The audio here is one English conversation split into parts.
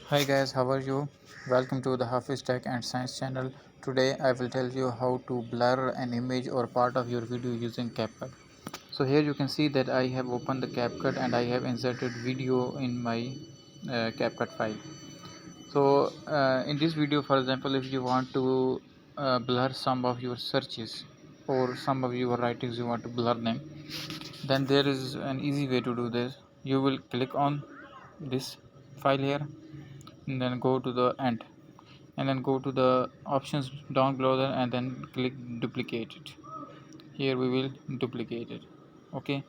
Hi guys, how are you? Welcome to the Hafiz Tech and Science channel. Today I will tell you how to blur an image or part of your video using Capcut. So here you can see that I have opened the Capcut and I have inserted video in my Capcut file. So in this video, for example, if you want to blur some of your searches or some of your writings, you want to blur them, then there is an easy way to do this. You will click on this file here and then go to the end and then go to the options down below there and then click duplicate it. Here we will duplicate it. Okay,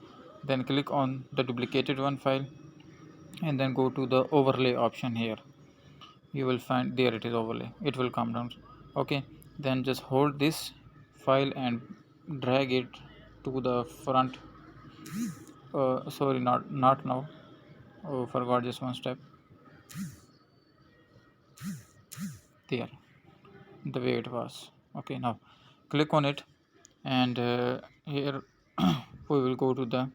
then click on the duplicated one file and then go to the overlay option. Here you will find, there it is, overlay. It will come down. Okay, then just hold this file and drag it to the front. Sorry, not now. Oh, forgot just one step. There, the way it was. Okay, now click on it and here we will go to the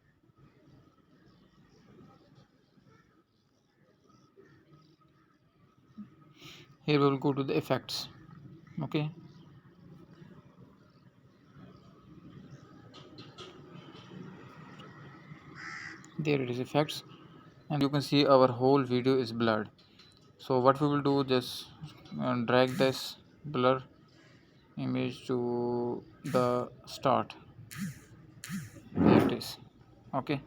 effects. Okay, there it is, effects, and you can see our whole video is blurred. So what we will do, just drag this blur image to the start. There it is. Okay,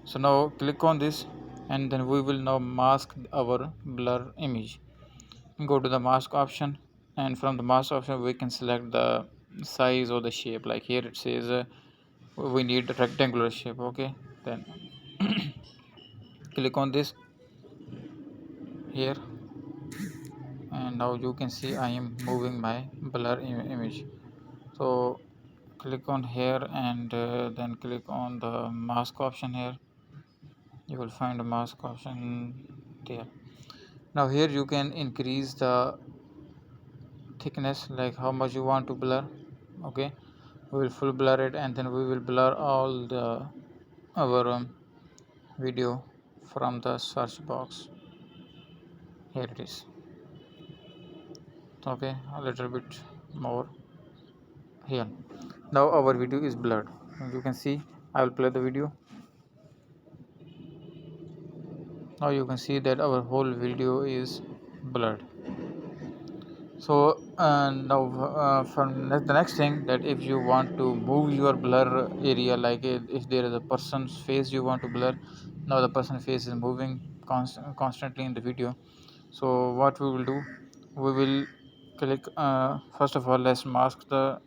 so now click on this and then we will now mask our blur image. Go to the mask option and from the mask option we can select the size or the shape. Like here it says we need a rectangular shape. Okay, then click on this here and now you can see I am moving my blur image. So click on here and then click on the mask option. Here you will find a mask option there. Now here you can increase the thickness, like how much you want to blur. Okay, we will full blur it and then we will blur all the our video from the search box. Here it is. Okay, a little bit more here. Now our video is blurred. You can see, I will play the video. Now you can see that our whole video is blurred. So now from the next thing, that if you want to move your blur area, like if there is a person's face you want to blur. Now the person's face is moving constantly in the video. So what we will do, we will click first of all, let's mask the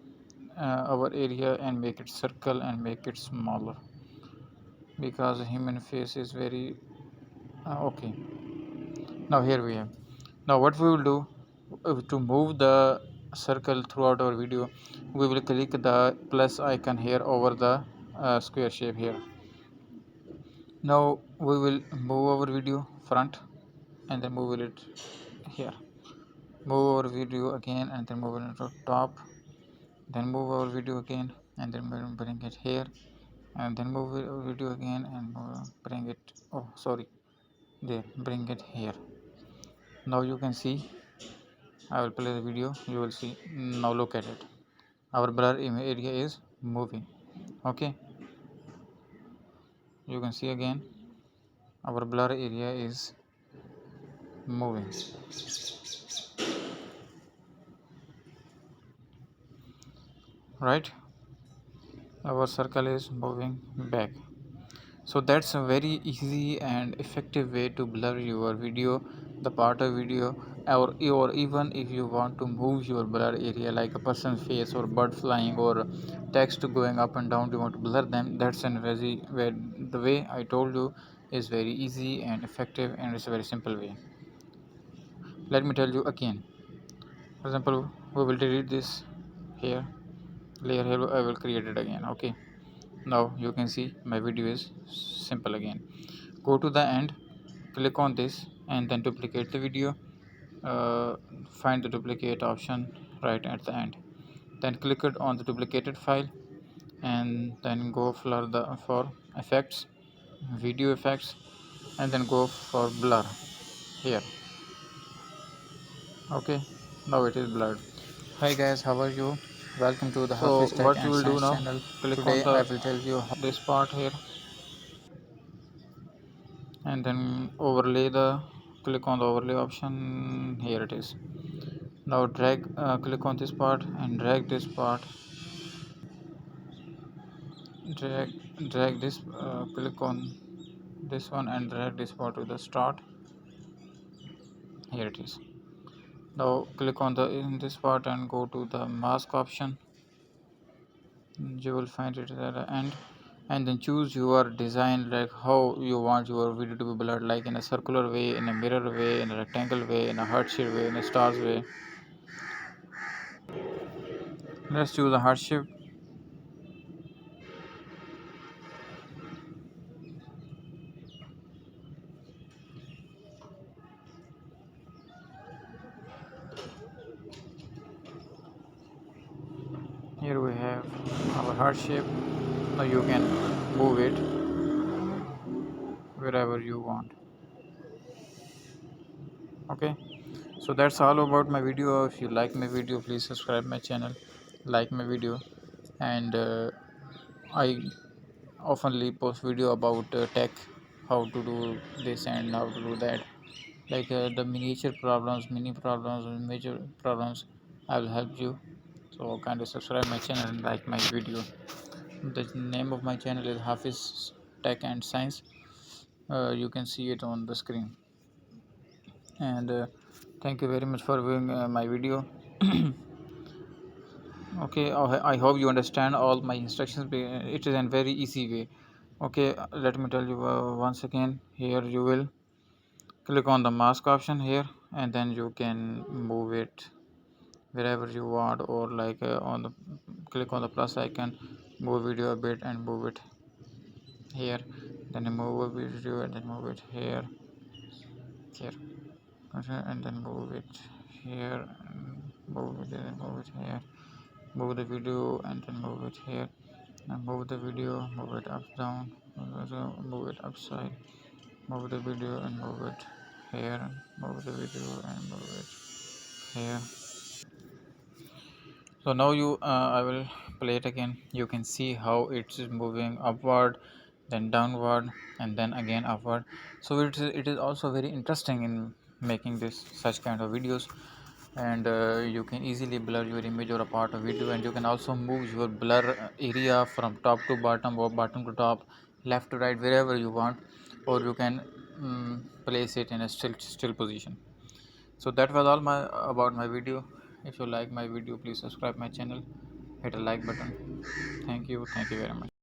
our area and make it circle and make it smaller, because the human face is very okay. Now here we have. Now what we will do, to move the circle throughout our video, we will click the plus icon here over the square shape here. Now we will move our video front and then move it here. Move our video again and then move it to top. Then move our video again and then bring it here, and then move our video again and bring it, oh sorry, there, bring it here. Now you can see, I will play the video, you will see. Now look at it, our blur area is moving. Okay, you can see again our blur area is moving. Right, our circle is moving back. So that's a very easy and effective way to blur your video, the part of video, or even if you want to move your blur area, like a person's face or bird flying or text going up and down, you want to blur them. That's an very, where the way I told you is very easy and effective, and it's a very simple way. Let me tell you again. For example, we will delete this here layer here, I will create it again. Okay, now you can see my video is simple again. Go to the end, click on this and then duplicate the video. Find the duplicate option right at the end, then click it on the duplicated file and then go for effects, video effects, and then go for blur here. Okay, now it is blurred. Hi guys, how are you? Welcome to the So Hafiz Tech what you and will do Science now, channel. click on Today I the will tell you how, this part here and then overlay the click on the overlay option. Here it is. Now click on this part and drag this part, drag this, click on this one and drag this part to the start. Here it is. Now click on the in this part and go to the mask option. You will find it at the end, and then choose your design, like how you want your video to be blurred, like in a circular way, in a mirror way, in a rectangle way, in a heart shape way, in a stars way. Let's choose a heart shape. Here we have our heart shape. Now you can move it wherever you want. Okay, so that's all about my video. If you like my video, please subscribe my channel, like my video, and I oftenly post video about tech, how to do this and how to do that, like the miniature problems, mini problems, and major problems. I will help you. So kindly subscribe my channel and like my video. The name of my channel is Hafiz Tech and Science. You can see it on the screen. And thank you very much for viewing my video. Okay, I hope you understand all my instructions. It is a very easy way. Okay, let me tell you once again. Here you will click on the mask option here, and then you can move it wherever you want, or like on the click on the plus icon, move video a bit and move it here, then you move a video and then move it here, okay, and then move it here, and move it and move it here, move the video and then move it here, and move the video, move it up down, move it upside, move the video and move it here, move the video and move it here. So now I will play it again. You can see how it's moving upward, then downward, and then again upward. So it is also very interesting in making this such kind of videos. And you can easily blur your image or a part of video, and you can also move your blur area from top to bottom or bottom to top, left to right, wherever you want, or you can place it in a still position. So that was all my about my video. If you like my video, please subscribe my channel, hit a like button. Thank you very much.